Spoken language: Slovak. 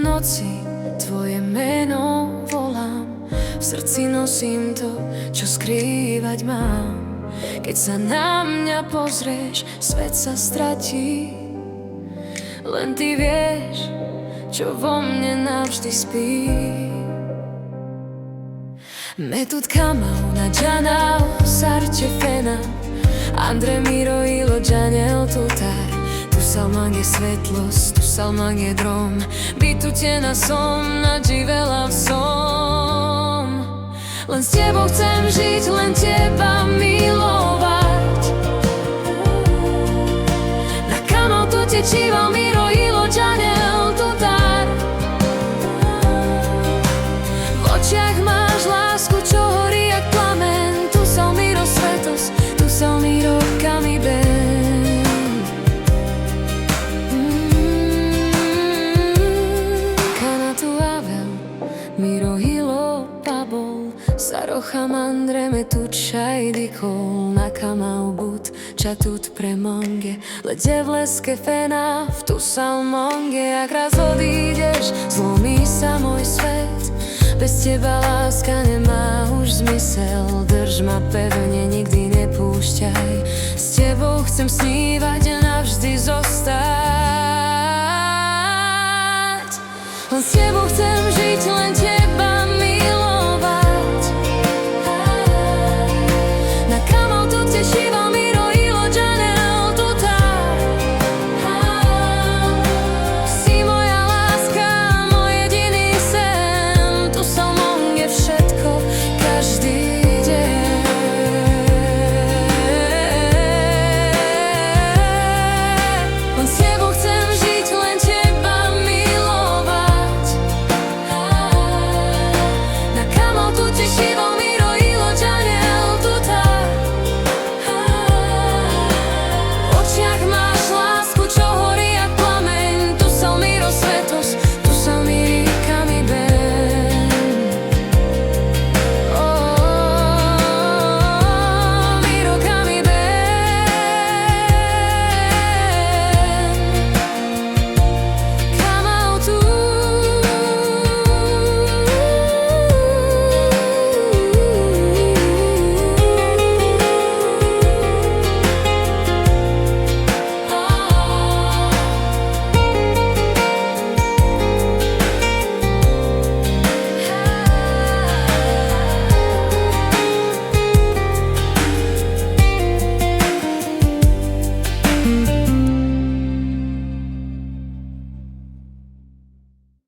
noci tvoje meno volám, v srdci nosím to, čo skrývať mám. Keď sa na mňa pozrieš, svet sa stratí. Len ty vieš, čo vo mne navždy spí. Metut kamau na džanau, sarče fena, Andre Miro ilo džanel tutar. Tu salmang je svetlost, tu salmang je drom, bytutená som, nadživela som. Len s tebou chcem žiť, len teba milovať. Na kamau tu tečíval Miro ilo džanel tutar. V očiach máš lásku, čo horí jak plamen. Tu sal Miro svetosť, tu sal Miro kami ben. Kana tu avel, Miro hilo pabol, Sarocham Andreme tu čaj dikol. Na kamau but, čatut pre monge, lede v leske fena, v tu salmonge. Ak raz odídeš, zlomí sa môj svet. Bez teba láska nemá už zmysel. Drž ma pevne, nikdy nepúšťaj. S tebou chcem snívať, navždy zostať. Len s tebou chcem žiť, len tebou